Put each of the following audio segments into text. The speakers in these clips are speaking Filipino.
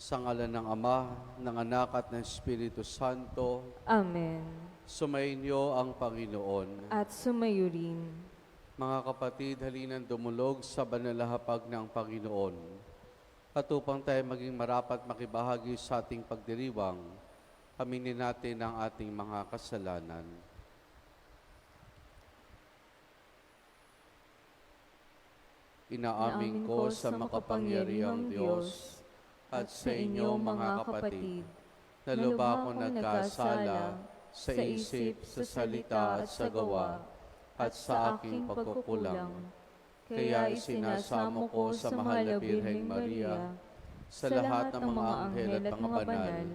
Sa ngalan ng Ama, ng Anak at ng Espiritu Santo, Amen. sumainyo ang Panginoon. At sumayo rin. Mga kapatid, halinan dumulog sa banal na hapag ng Panginoon. At upang tayo maging marapat makibahagi sa ating pagdiriwang, aminin natin ang ating mga kasalanan. Inaamin ko sa makapangyarihang Diyos at sa inyo mga kapatid, na lubha akong nagkasala sa isip, sa salita at sa gawa, at sa aking pagkukulang. Kaya isinasamo ko sa mahal na Birheng Maria, sa lahat ng mga anghel at mga banal,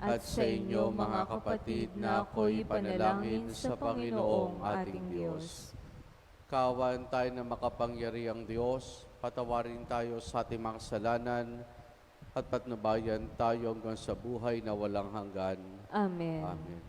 at sa inyo mga kapatid na ako'y panalangin sa Panginoong ating Diyos. Kawan tayo ng makapangyarihang Diyos, patawarin tayo sa ating mga kasalanan, at patnubayan tayo hanggang sa buhay na walang hanggan. Amen. Amen.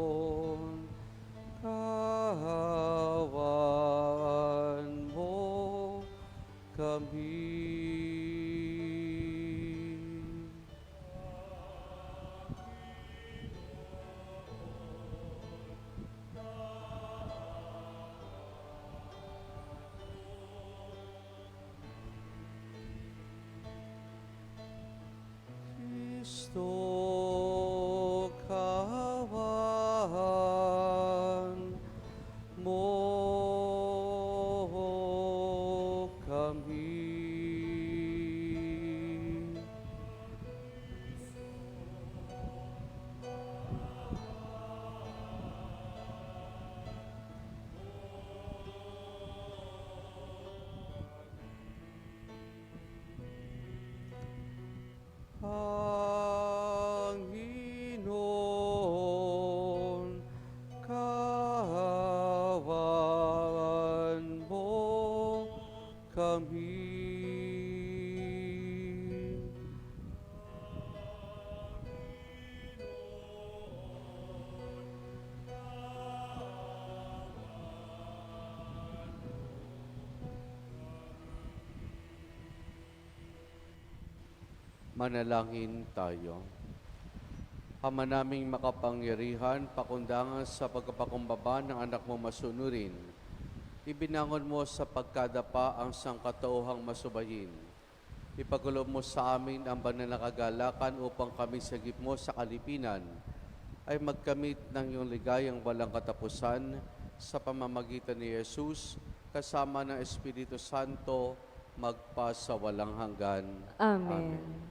Panginoon, kawan mo kami. Kristo, kawan mo kami. Panginoon, kawan mo kami. Manalangin tayo. Ama naming makapangyarihan, pakundangan sa pagkapakumbaba ng anak mo masunurin. Ibinangon mo sa pagkadapa ang sangkatauhang masubayin. Ipagulob mo sa amin ang banal na kagalakan upang kami sa gip mo sa kalipinan ay magkamit ng iyong ligayang walang katapusan sa pamamagitan ni Jesus kasama ng Espiritu Santo magpa sa walang hanggan. Amen.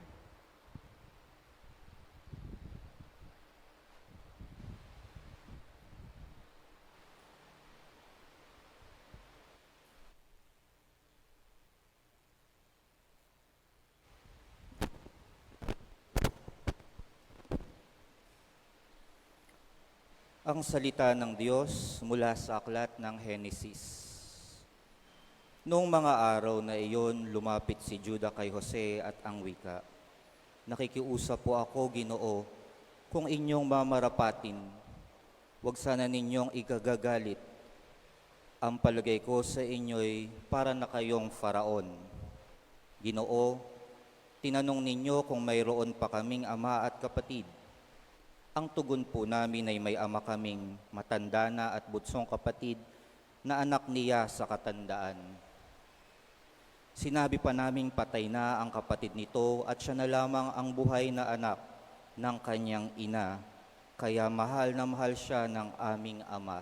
Ang salita ng Diyos mula sa aklat ng Henesis. Noong mga araw na iyon, lumapit si Juda kay Jose at ang wika, "Nakikiusap po ako, Ginoo, kung inyong mamarapatin, huwag sana ninyong ikagagalit. Ang palagay ko sa inyo'y para na kayong Faraon. Ginoo, tinanong ninyo kung mayroon pa kaming ama at kapatid. Ang tugon po namin ay may ama kaming matanda na at bunsong kapatid na anak niya sa katandaan. Sinabi pa naming patay na ang kapatid nito at siya na lamang ang buhay na anak ng kanyang ina, kaya mahal na mahal siya ng aming ama.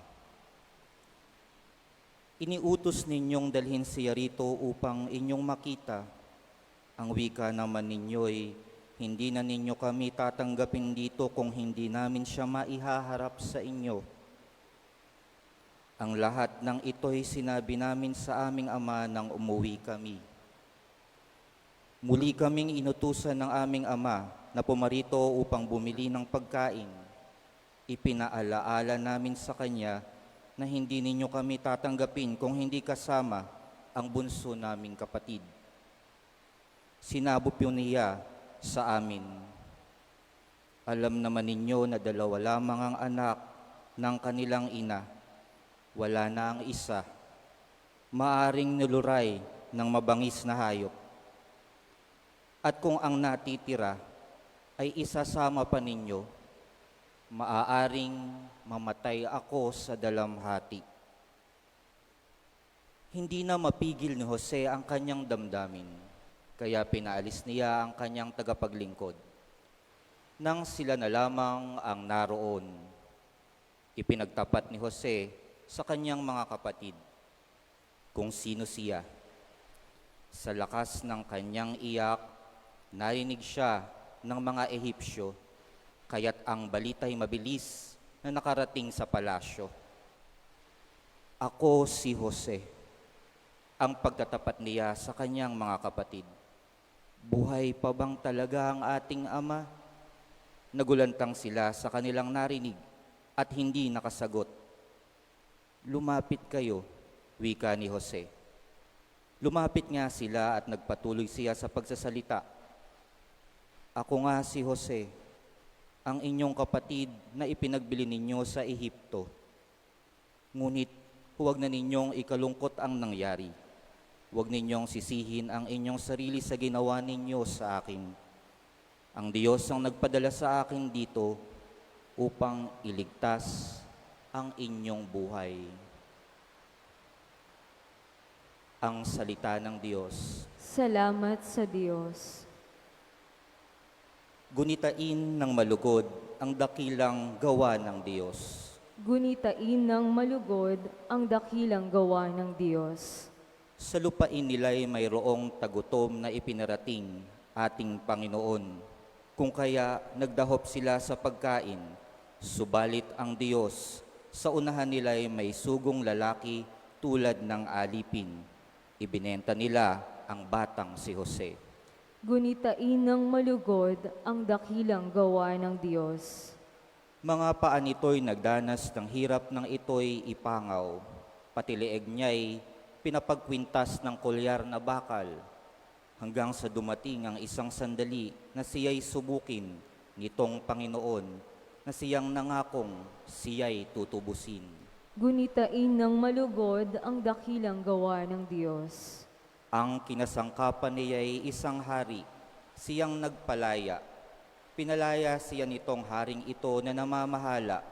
Iniutos ninyong dalhin siya rito upang inyong makita. Ang wika naman ninyo'y, hindi na ninyo kami tatanggapin dito kung hindi namin siya maihaharap sa inyo. Ang lahat ng ito'y sinabi namin sa aming ama nang umuwi kami. Muli kaming inutusan ng aming ama na pumarito upang bumili ng pagkain. Ipinaalaala namin sa kanya na hindi ninyo kami tatanggapin kung hindi kasama ang bunso naming kapatid. Sinabi po niya sa amin, alam naman ninyo na dalawa lamang ang anak ng kanilang ina. Wala na ang isa. Maaring niluray ng mabangis na hayop. At kung ang natitira ay isasama pa ninyo, maaaring mamatay ako sa dalamhati. Hindi na mapigil ni Jose ang kanyang damdamin, kaya pinaalis niya ang kanyang tagapaglingkod. Nang sila na lamang ang naroon, ipinagtapat ni Jose sa kanyang mga kapatid kung sino siya. Sa lakas ng kanyang iyak, narinig siya ng mga Ehipsyo, kaya't ang balita'y mabilis na nakarating sa palasyo. Ako si Jose, ang pagtatapat niya sa kanyang mga kapatid. Buhay pa bang talaga ang ating ama? Nagulantang sila sa kanilang narinig at hindi nakasagot. Lumapit kayo, wika ni Jose. Lumapit nga sila at nagpatuloy siya sa pagsasalita. Ako nga si Jose, ang inyong kapatid na ipinagbili ninyo sa Ehipto. Ngunit huwag na ninyong ikalungkot ang nangyari. Huwag ninyong sisihin ang inyong sarili sa ginawa ninyo sa akin. Ang Diyos ang nagpadala sa akin dito upang iligtas ang inyong buhay. Ang salita ng Diyos. Salamat sa Diyos. Gunitain ng malugod ang dakilang gawa ng Diyos. Gunitain ng malugod ang dakilang gawa ng Diyos. Sa lupain nila'y mayroong tagutom na ipinarating ating Panginoon. Kung kaya nagdahop sila sa pagkain, subalit ang Diyos sa unahan nila'y may sugong lalaki tulad ng alipin. Ibinenta nila ang batang si Jose. Gunitain ng malugod ang dakilang gawa ng Diyos. Mga paa nito'y nagdanas ng hirap ng ito'y ipangaw. Pati leeg niya'y pinapagkwintas ng kolyar na bakal. Hanggang sa dumating ang isang sandali na siya'y subukin nitong Panginoon na siyang nangakong siya'y tutubusin. Gunitain ng malugod ang dakilang gawa ng Diyos. Ang kinasangkapan niya'y isang hari, siyang nagpalaya. Pinalaya siya nitong haring ito na namamahala.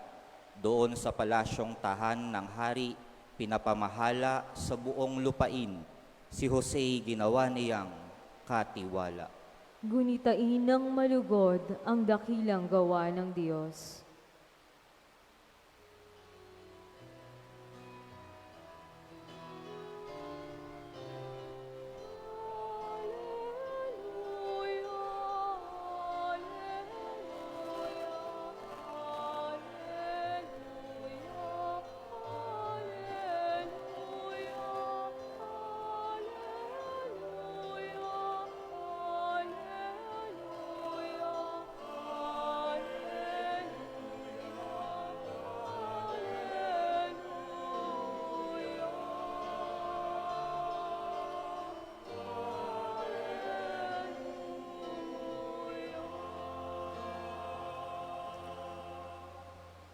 Doon sa palasyong tahan ng hari, pinapamahala sa buong lupain. Si Jose ginawa niyang katiwala. Gunitain ng malugod ang dakilang gawa ng Diyos.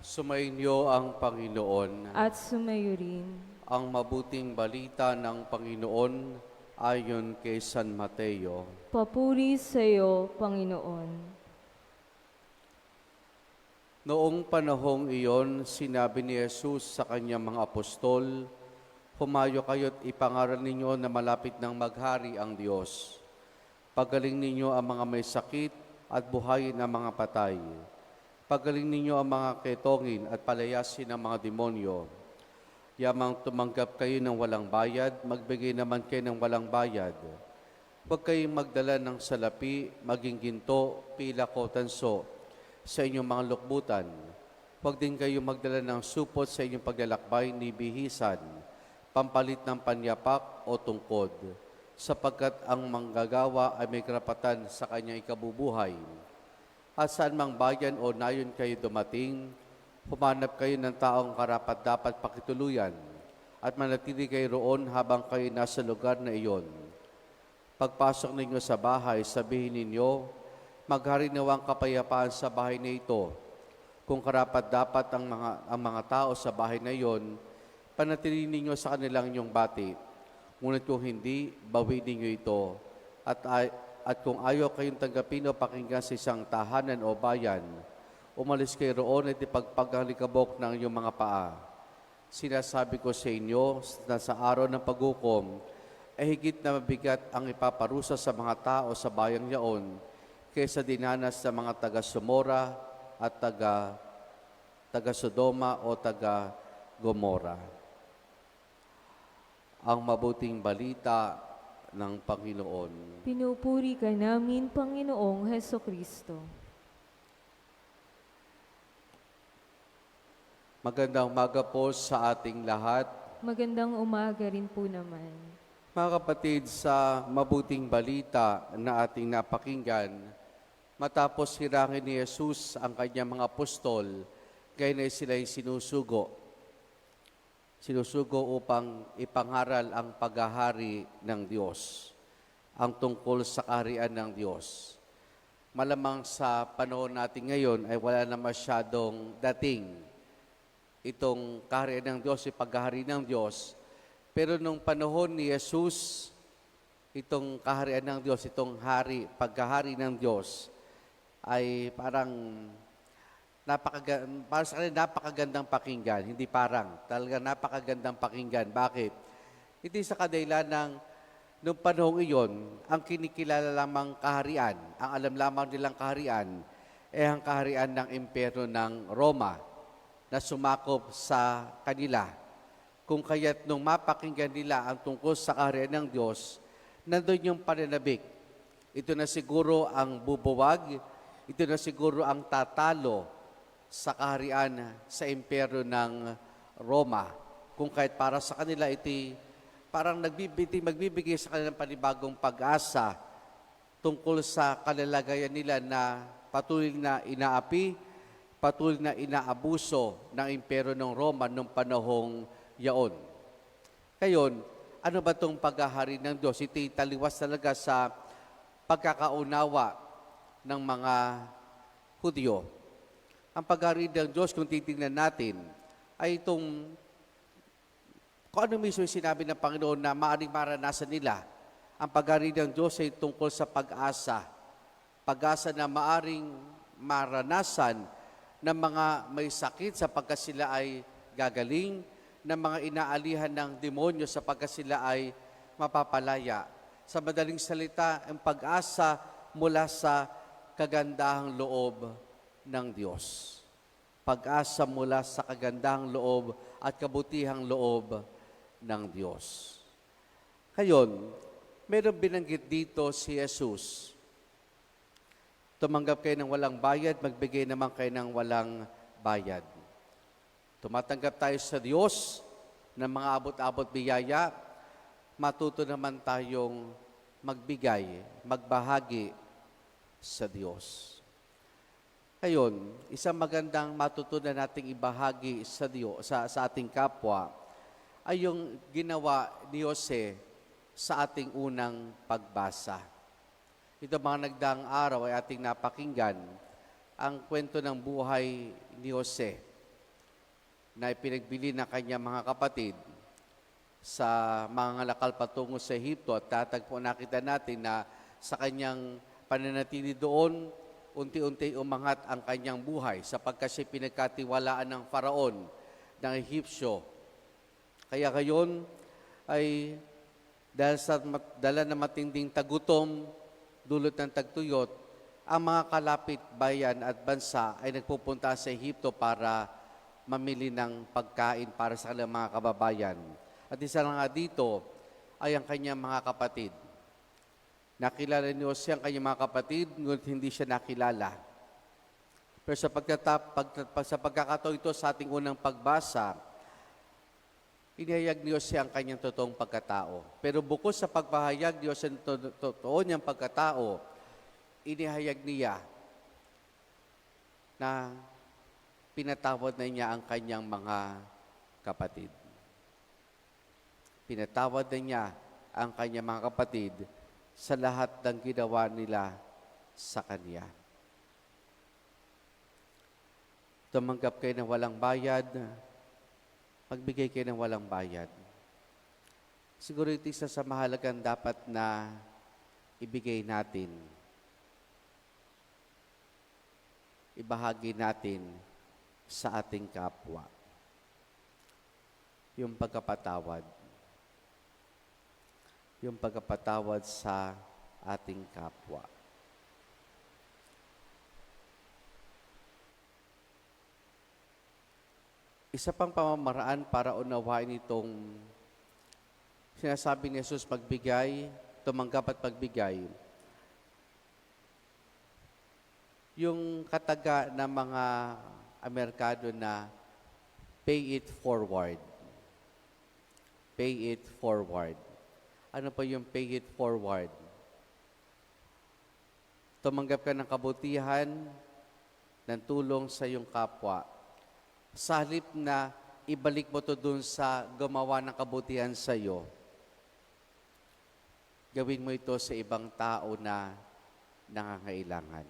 Sumainyo ang Panginoon. At sumayo rin. Ang mabuting balita ng Panginoon ayon kay San Mateo. Papuri sa iyo, Panginoon. Noong panahong iyon, sinabi ni Jesus sa kanyang mga apostol, "Humayo kayo't ipangaral ninyo na malapit ng maghari ang Diyos. Pagaling ninyo ang mga may sakit at buhayin ang mga patay. Pagaling ninyo ang mga ketongin at palayasin ang mga demonyo. Yamang tumanggap kayo ng walang bayad, magbigay naman kayo ng walang bayad. Huwag kayong magdala ng salapi, maging ginto, pilak o tanso sa inyong mga lukbutan. Huwag din kayong magdala ng supot sa inyong paglalakbay ni bihisan, pampalit ng panyapak o tungkod, sapagkat ang manggagawa ay may karapatan sa kanyang ikabubuhay. At saan mang bayan o nayon kayo dumating, humanap kayo ng taong karapat-dapat pakituluyan at manatili kayo roon habang kayo nasa lugar na iyon. Pagpasok ninyo sa bahay, sabihin ninyo, maghari nawang kapayapaan sa bahay na ito. Kung karapat-dapat ang mga tao sa bahay na iyon, panatilihin ninyo sa kanilang inyong bati. Ngunit kung hindi, bawiin ninyo ito. At kung ayaw kayong tanggapin o pakinggan sa isang tahanan o bayan, umalis kayo roon at ipagpagalikabok ng inyong mga paa. Sinasabi ko sa inyo na sa araw ng paghukom, ay higit na mabigat ang ipaparusa sa mga tao sa bayang yaon kaysa dinanas sa mga taga-Sumora at taga-Sodoma o taga-Gomora. Ang mabuting balita ng Panginoon. Pinupuri ka namin, Panginoong Heso Kristo. Magandang umaga po sa ating lahat. Magandang umaga rin po naman. Mga kapatid, sa mabuting balita na ating napakinggan, matapos hirangin ni Jesus ang kanyang mga apostol, gayon ay sila'y sinusugo upang ipangaral ang paghahari ng Diyos, ang tungkol sa kaharian ng Diyos. Malamang sa panahon natin ngayon ay wala na masyadong dating itong kaharian ng Diyos, paghahari ng Diyos. Pero nung panahon ni Jesus, itong kaharian ng Diyos, itong paghahari ng Diyos, ay para sa kanila napakagandang pakinggan. Hindi talaga napakagandang pakinggan. Bakit? Hindi sa kadahilan ng nung panahon iyon, ang kinikilala lamang kaharian, ang alam lamang nilang kaharian, ay ang kaharian ng impyerno ng Roma na sumakop sa kanila. Kung kaya't nung mapakinggan nila ang tungkol sa kaharian ng Diyos, nandun yung pananabik. Ito na siguro ang bubuwag, ito na siguro ang tatalo sa kaharian sa impyerno ng Roma. Kung kahit para sa kanila iti parang magbibigay sa kanilang panibagong pag-asa tungkol sa kalalagayan nila na patuloy na inaapi, patuloy na inaabuso ng impyerno ng Roma noong panahong yaon. Ngayon, ano ba itong paghahari ng Diyos? Ito'y taliwas talaga sa pagkakaunawa ng mga Hudyo. Ang paghahari ng Diyos, kung titingnan natin, ay itong kung ano mismo yung sinabi ng Panginoon na maaaring maranasan nila. Ang paghahari ng Diyos ay tungkol sa pag-asa. Pag-asa na maaaring maranasan ng mga may sakit sapagkat sila ay gagaling, ng mga inaalihan ng demonyo sapagkat sila ay mapapalaya. Sa madaling salita, ang pag-asa mula sa kagandahang loob ng Diyos. Pag-asa mula sa kagandahang loob at kabutihang loob ng Diyos. Ngayon, mayroong binanggit dito si Jesus. Tumanggap kayo ng walang bayad, magbigay naman kayo ng walang bayad. Tumatanggap tayo sa Diyos ng mga abot-abot biyaya, matuto naman tayong magbigay, magbahagi sa Diyos. Ngayon, isang magandang matutunan nating ibahagi sa Diyos, sa ating kapwa, ay yung ginawa ni Jose sa ating unang pagbasa. Ito mga nagdaang araw ay ating napakinggan ang kwento ng buhay ni Jose na ipinagbili ng kanyang mga kapatid sa mga ngalakal patungo sa Ehipto at nakita natin na sa kanyang pananatili doon, unti-unti umangat ang kanyang buhay sapagkat siya pinagkatiwalaan ng Faraon ng Ehipsyo. Kaya ngayon ay dahil sa dala ng matinding tagutom, dulot ng tagtuyot, ang mga kalapit bayan at bansa ay nagpupunta sa Ehipto para mamili ng pagkain para sa kanilang mga kababayan. At isa na nga dito ay ang kanyang mga kapatid. Nakilala ni Jose ang kanyang mga kapatid, ngunit hindi siya nakilala. Pero sa pagkakataon ito sa ating unang pagbasa, inihayag ni Jose ang kanyang totoong pagkatao. Pero bukod sa pagpahayag ni Jose ang totoo niyang pagkatao, inihayag niya na pinatawad na niya ang kanyang mga kapatid. Pinatawad na niya ang kanyang mga kapatid sa lahat ng ginawa nila sa Kanya. Tumanggap kayo ng walang bayad, magbigay kayo ng walang bayad. Siguro ito isa sa mahalagang dapat na ibigay natin. Ibahagi natin sa ating kapwa. Yung pagkapatawad. Yung pagkapatawad sa ating kapwa. Isa pang pamamaraan para unawain itong sinasabi ni Jesus magbigay, tumanggap at pagbigay. Yung kataga ng mga Amerikano na pay it forward. Pay it forward. Ano pa yung pay it forward? Tumanggap ka ng kabutihan, ng tulong sa iyong kapwa. Sa halip na ibalik mo to dun sa gumawa ng kabutihan sa iyo, gawin mo ito sa ibang tao na nangangailangan.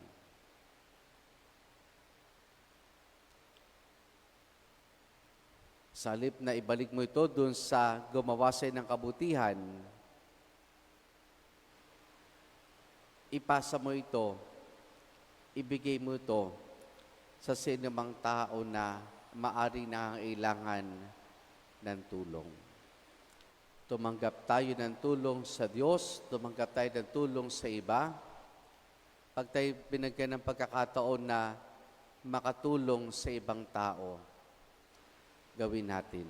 Sa halip na ibalik mo ito dun sa gumawa sa iyo ng kabutihan, ipasa mo ito, ibigay mo ito sa sinumang tao na maari nangangailangan ng tulong. Tumanggap tayo ng tulong sa Diyos, tumanggap tayo ng tulong sa iba. Pag tayo binigyan ng pagkakataon na makatulong sa ibang tao, gawin natin.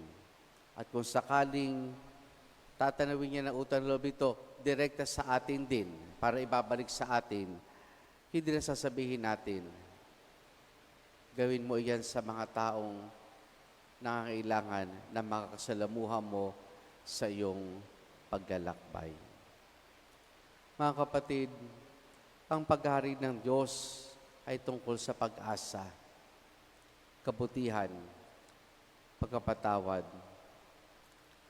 At kung sakaling tatanawin niya ng utang loob ito, direkta sa atin din, para ibabalik sa atin, hindi na sasabihin natin, gawin mo iyan sa mga taong nangangailangan na makakasalamuha mo sa iyong paglalakbay. Mga kapatid, ang paghari ng Diyos ay tungkol sa pag-asa, kabutihan, pagkapatawad,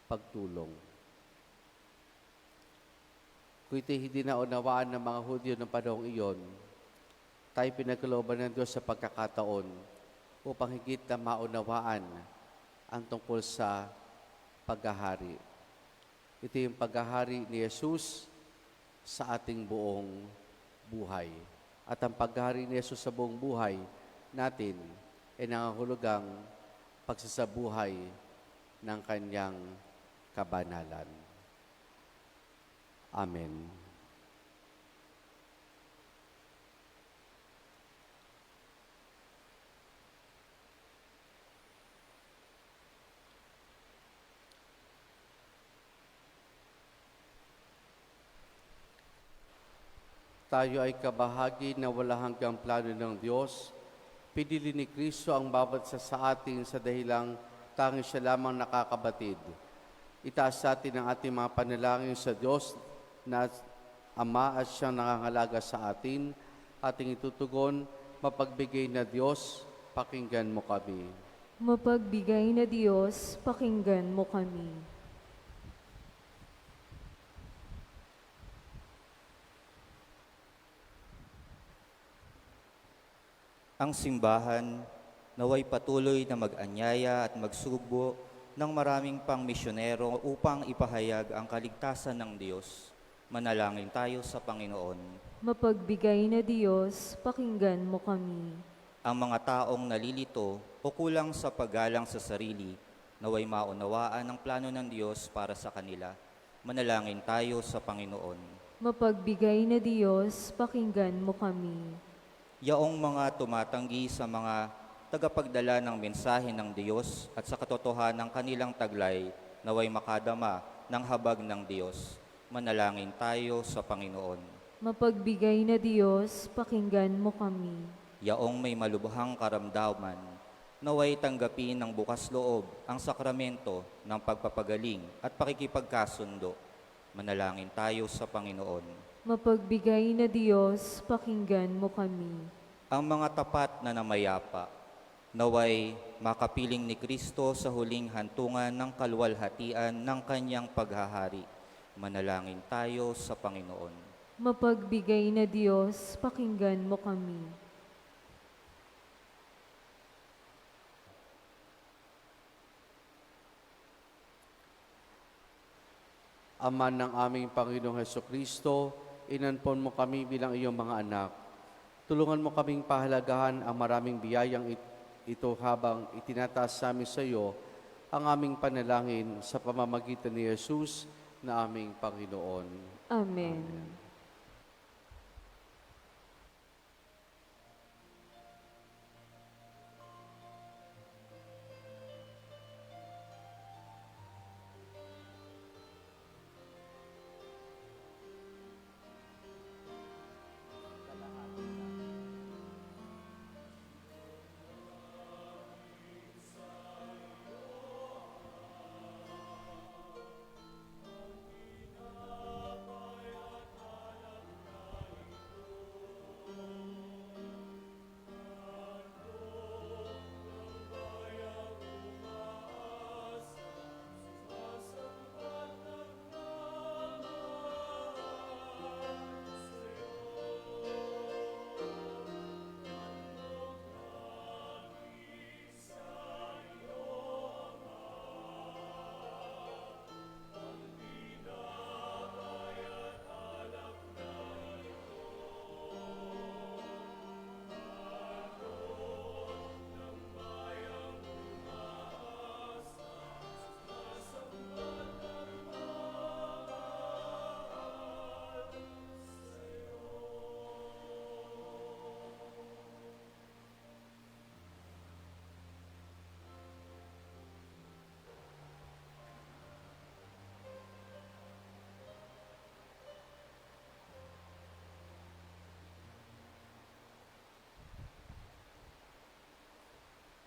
pagtulong. Kung ito'y hindi naunawaan ng mga Hudyo ng panahong iyon, tayo pinagkalooban ng Diyos sa pagkakataon upang higit na maunawaan ang tungkol sa paghahari. Ito yung paghahari ni Jesus sa ating buong buhay. At ang paghahari ni Jesus sa buong buhay natin ay nangangahulugang pagsasabuhay ng kanyang kabanalan. Amen. Tayo ay kabahagi na wala hanggang plano ng Diyos. Pinili ni Kristo ang bawat sa atin sa dahilang tanging siya lamang nakakabatid. Itaas sa atin ang ating mga panalangin sa Diyos na Ama at siyang nangangalaga sa atin. Ating itutugon, mapagbigay na Diyos, pakinggan mo kami. Mapagbigay na Diyos, pakinggan mo kami. Ang simbahan naway patuloy na mag-anyaya at magsubo ng maraming pang misyonero upang ipahayag ang kaligtasan ng Diyos. Manalangin tayo sa Panginoon. Mapagbigay na Diyos, pakinggan mo kami. Ang mga taong nalilito o kulang sa paggalang sa sarili, naway maunawaan ang plano ng Diyos para sa kanila. Manalangin tayo sa Panginoon. Mapagbigay na Diyos, pakinggan mo kami. Yaong mga tumatanggi sa mga tagapagdala ng mensahe ng Diyos at sa katotohanan ng kanilang taglay, naway makadama ng habag ng Diyos. Manalangin tayo sa Panginoon. Mapagbigay na Diyos, pakinggan mo kami. Yaong may malubhang karamdaman, naway tanggapin ng bukas loob ang sakramento ng pagpapagaling at pakikipagkasundo. Manalangin tayo sa Panginoon. Mapagbigay na Diyos, pakinggan mo kami. Ang mga tapat na namayapa, Naway makapiling ni Kristo sa huling hantungan ng kaluwalhatian ng kanyang paghahari. Manalangin tayo sa Panginoon. Mapagbigay na Diyos, pakinggan mo kami. Ama ng aming Panginoong Hesukristo, inanpon mo kami bilang iyong mga anak. Tulungan mo kaming pahalagahan ang maraming biyayang ito habang itinataas namin sa iyo ang aming panalangin sa pamamagitan ni Jesus na aming Panginoon. Amen.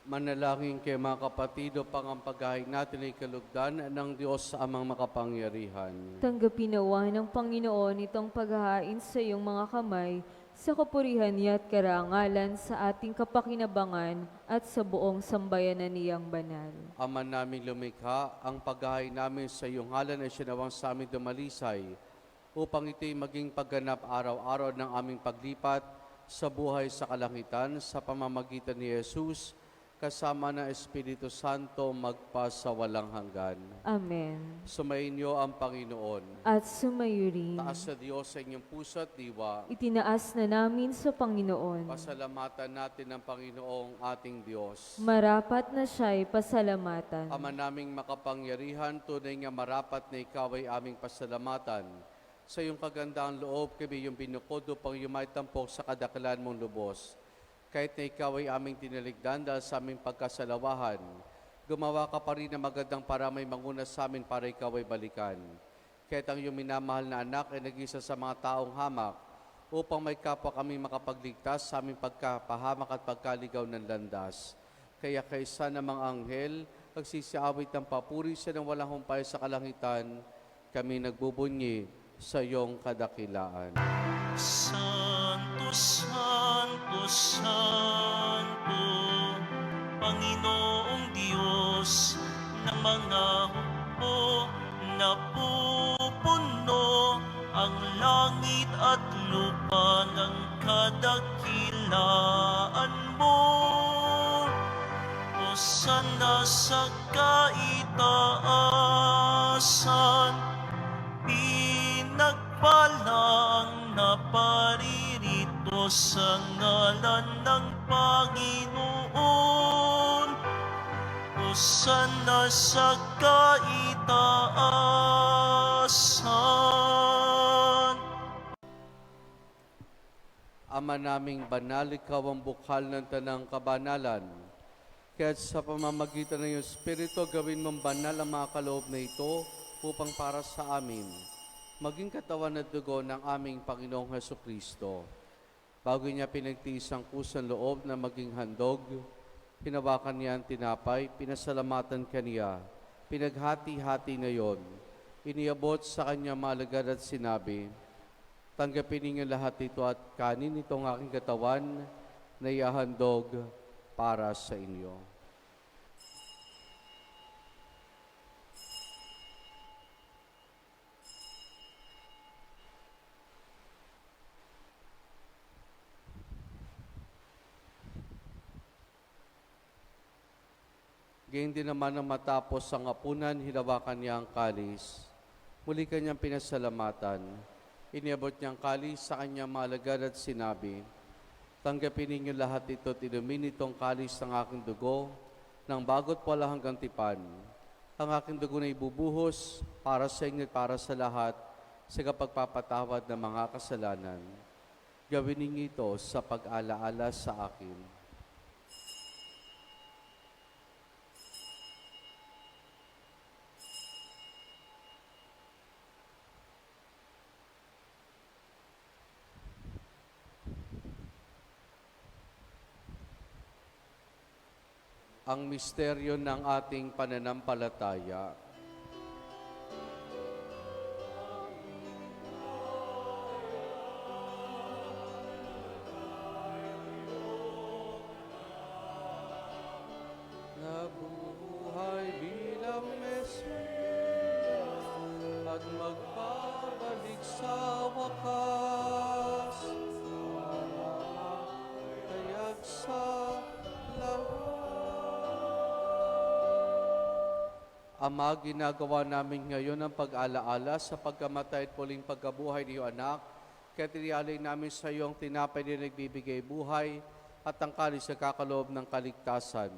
Manalangin kayo mga kapatid upang ang paghahain natin ay kalugdan ng Diyos sa amang makapangyarihan. Tanggapin nawa ng Panginoon itong paghahain sa iyong mga kamay, sa kapurihan niya at karangalan sa ating kapakinabangan at sa buong sambayanan niyang banal. Ama naming lumikha, ang paghahain namin sa iyong ngalan ay sinawang sa amin dumalisay, upang ito'y maging pagganap araw-araw ng aming paglipat sa buhay sa kalangitan sa pamamagitan ni Jesus, kasama ng Espiritu Santo magpasawalang hanggan. Amen. Sumainyo ang Panginoon. At sumayo rin. Taas sa Diyos sa inyong puso at diwa. Itinaas na namin sa Panginoon. Pasalamatan natin ang Panginoong ating Diyos. Marapat na siya'y pasalamatan. Ama naming makapangyarihan, tunay nga marapat na ikaw ay aming pasalamatan. Sa iyong kagandaang loob, kami yung binukod upang yumay tampok sa kadaklan mong lubos. Kahit na ikaw ay aming tinaligdan dahil sa aming pagkasalawahan, gumawa ka pa rin na magandang para may manguna sa amin para ikaw ay balikan. Kahit ang iyong minamahal na anak ay nag-isa sa mga taong hamak, upang may kapwa kami makapagligtas sa aming pagkapahamak at pagkaligaw ng landas. Kaya kaysa namang anghel, nagsisiawit ng papuri siya ng walang humpay sa kalangitan, kami nagbubunyi sa iyong kadakilaan. Santo, Santo, Santo, Panginoong Diyos ng mga hukbo, napupuno ang langit at lupa ng kadakilaan mo. Hosana sa kaitaasan, pinagpalang naparirito sa ngalan ng Panginoon. Hosana sa kaitaasan. Ama naming banal, ikaw ang bukal ng tanang kabanalan. Kaya't sa pamamagitan ng iyong Espiritu, gawin mong banal ang mga kaloob na ito upang para sa amin maging katawan at dugo ng aming Panginoong Hesukristo. Bago niya pinagtiis ang kusang loob na maging handog, hinawakan niya ang tinapay, pinasalamatan kaniya, pinaghati-hati ngayon, iniabot sa kanya malagad at sinabi, tanggapin ninyo lahat ito at kanin itong aking katawan na iahandog para sa inyo. Gayun din naman nang matapos ang hapunan, hinawakan niya ang kalis. Muli kanyang pinasalamatan. Iniabot niya ang kalis sa kanyang mga alagad at sinabi, "Tanggapin ninyo lahat ito at inumin itong kalis ng aking dugo, ng bago't wala hanggang tipan. Ang aking dugo na ibubuhos para sa inyo at para sa lahat sa kapagpapatawad ng mga kasalanan. Gawin ninyo ito sa pag-alaala sa akin." Ang misteryo ng ating pananampalataya. Nabuhay bilang Mesiyas at magbabalik sa wakas para makatayag sa lahat. Ama, ginagawa namin ngayon ang pag-alaala sa pagkamatay at muling pagkabuhay ni iyong anak. Kaya tiniyalay namin sa iyo ang tinapay na nagbibigay buhay at ang kalis na kakaloob ng kaligtasan.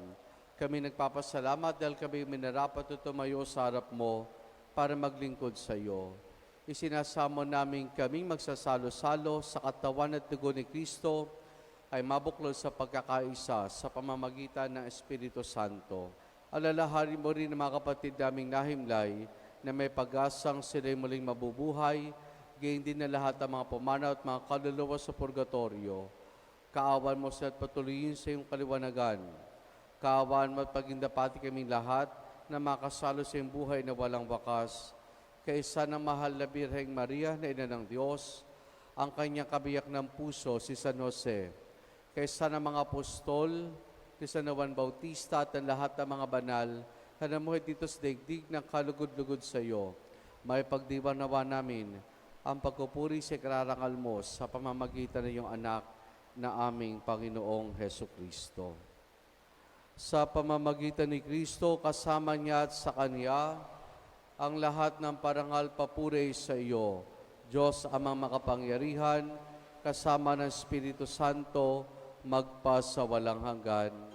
Kami nagpapasalamat dahil kami minarapat at tumayo sa harap mo para maglingkod sa iyo. Isinasamo namin kaming magsasalo-salo sa katawan at dugo ni Kristo ay mabuklod sa pagkakaisa sa pamamagitan ng Espiritu Santo. Alalahanin mo rin ang mga kapatid naming nahimlay na may pag-asang sila'y muling mabubuhay, gayon din na lahat ng mga pumanaw at mga kaluluwa sa purgatorio. Kaawan mo sila at patuloyin sa iyong kaliwanagan. Kaawan mo at pagindapati kaming lahat na makasalo sa iyong buhay na walang wakas. Kaisa ng mahal na Birheng Maria na Ina ng Diyos, ang kanyang kabiyak ng puso si San Jose. Kaisa ng mga apostol, ni San Juan Bautista at ang lahat ng mga banal na namuhay dito sa daigdig ng kalugod-lugod sa iyo. May pagdiwang nawa namin ang pagpupuri sa ikararangal mo sa pamamagitan ng iyong anak na aming Panginoong Heso Kristo. Sa pamamagitan ni Kristo, kasama niya at sa Kanya, ang lahat ng parangal papuri sa iyo, Diyos amang makapangyarihan, kasama ng Espiritu Santo, magpa sa walang hanggan.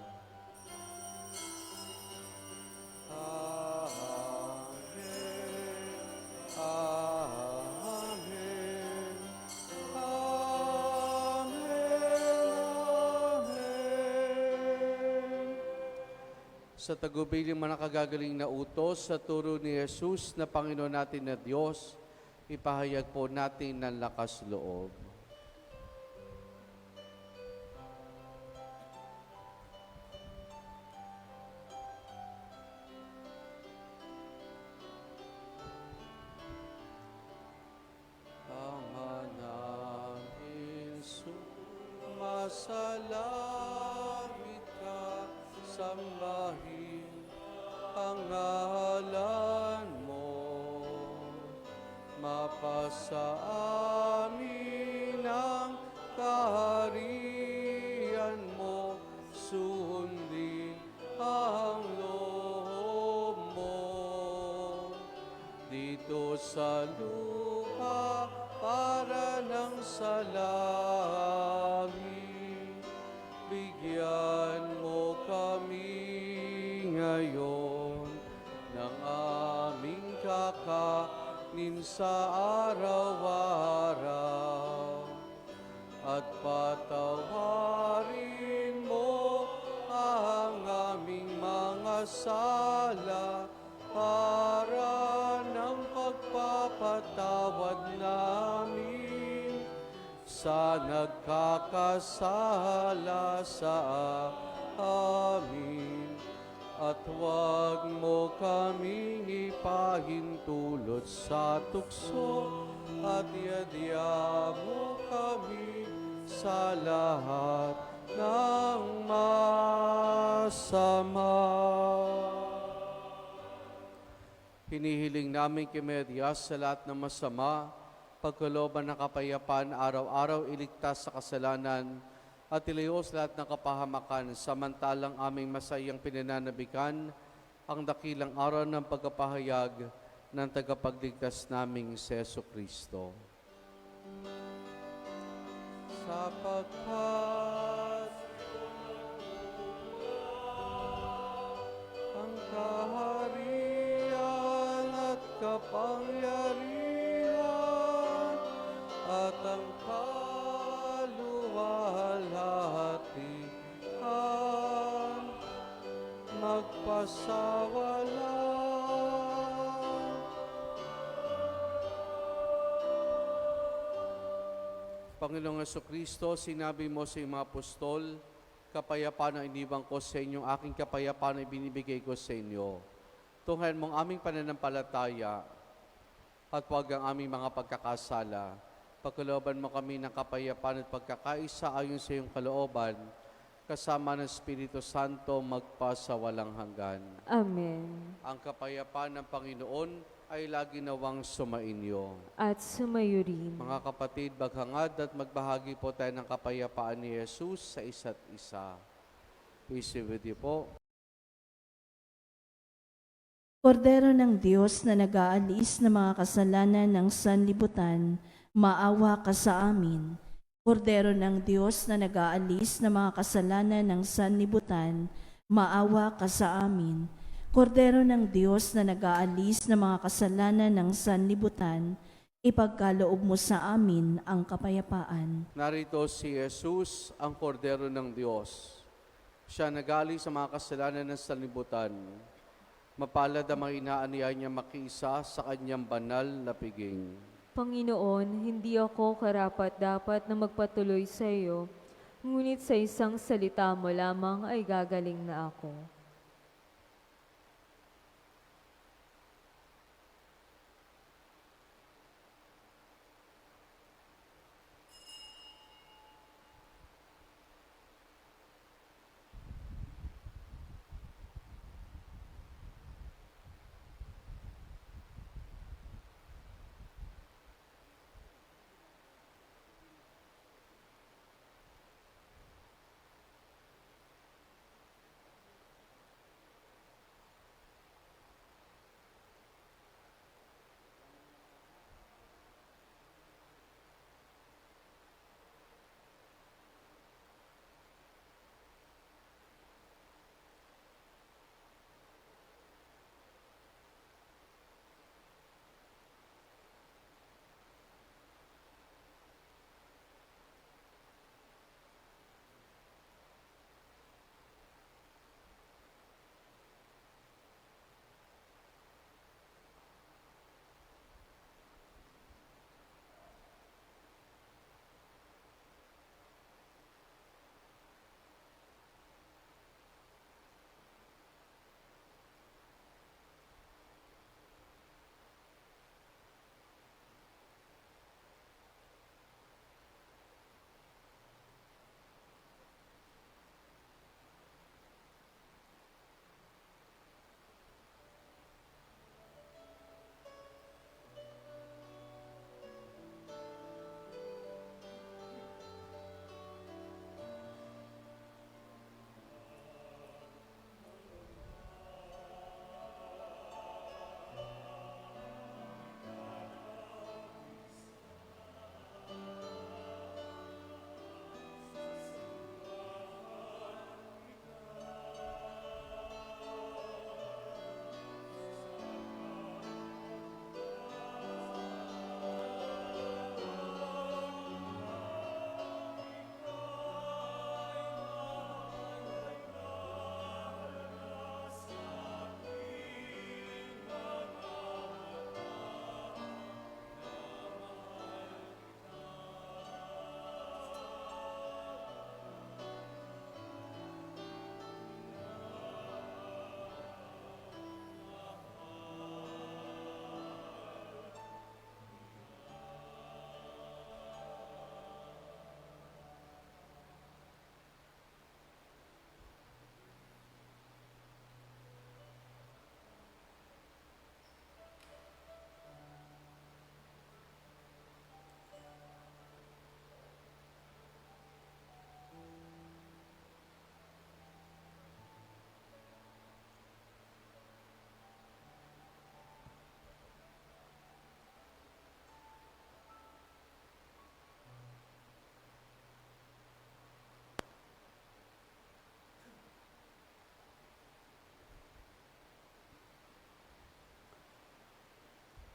Sa tagubiling mga nakagagaling na utos sa turo ni Jesus na Panginoon natin na Diyos, ipahayag po natin ng lakas loob. Ama namin, sumasalangit ka, sambahin ang ngalan mo. Mapasa amin ang kaharian mo, sundin ang loob mo. Dito sa lupa para ng sa langit, bigyan mo kami ngayon ng aming kakanin sa araw-araw, at patawarin mo ang aming mga sala para ng pagpapatawad namin sa nagkakasala sa amin. At huwag mo kaming ipahintulot sa tukso, at iadya mo kami sa lahat ng Hinihiling namin kay Maria sa lahat ng masama, pagkalooban ng kapayapaan, araw-araw iligtas sa kasalanan, at ilayo sa lahat ng kapahamakan, samantalang aming masayang pinananabikan ang dakilang araw ng pagkapahayag ng tagapagligtas naming si Jesucristo. Sapagkat ang kaharian at kapangyarihan at ang kaluwalhatian magpasawalan. Panginoong Jesucristo, sinabi mo sa iyong mga apostol, kapayapaan ang iniwan ko sa inyo, aking kapayapaan ang binibigay ko sa inyo. Tunghayan mong aming pananampalataya at huwag ang aming mga pagkakasala. Pagkalooban mo kami ng kapayapaan at pagkakaisa ayon sa iyong kalooban, kasama ng Espiritu Santo magpasawalang hanggan. Amen. Ang kapayapaan ng Panginoon ay lagi nawang sumainyo. At sumayo rin. Mga kapatid, maghangad at magbahagi po tayo ng kapayapaan ni Jesus sa isa't isa. Peace be with you po. Kordero ng Diyos na nag-aalis ng mga kasalanan ng sanlibutan, maawa ka sa amin. Kordero ng Diyos na nag-aalis ng mga kasalanan ng sanlibutan, maawa ka sa amin. Kordero ng Diyos na nag-aalis ng mga kasalanan ng sanlibutan, ipagkaloob mo sa amin ang kapayapaan. Narito si Jesus, ang kordero ng Diyos. Siya nag-aalis sa mga kasalanan ng sanlibutan. Mapalad ang mga inaaniya niya makiisa sa kanyang banal na piging. Panginoon, hindi ako karapat-dapat na magpatuloy sa iyo, ngunit sa isang salita mo lamang ay gagaling na ako.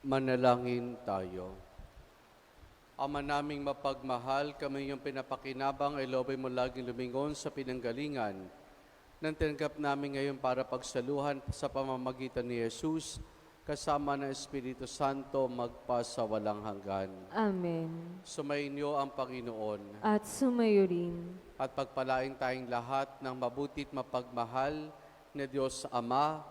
Manalangin tayo. Ama naming mapagmahal, kami yung pinapakinabang ay loobay mo laging lumingon sa pinanggalingan nang tinanggap namin ngayon para pagsaluhan sa pamamagitan ni Jesus kasama ng Espiritu Santo magpasawalang hanggan. Amen. Sumainyo ang Panginoon At sumayo rin. at pagpalaing tayong lahat ng mabutit mapagmahal na Diyos Ama,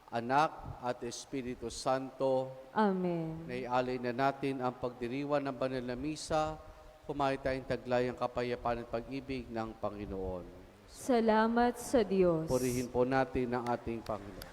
Anak at Espiritu Santo. Amen. Naialay na natin ang pagdiriwang ng banal na misa, kumain tayong taglay ang kapayapaan at pag-ibig ng Panginoon. Salamat sa Diyos. Purihin po natin ang ating Panginoon.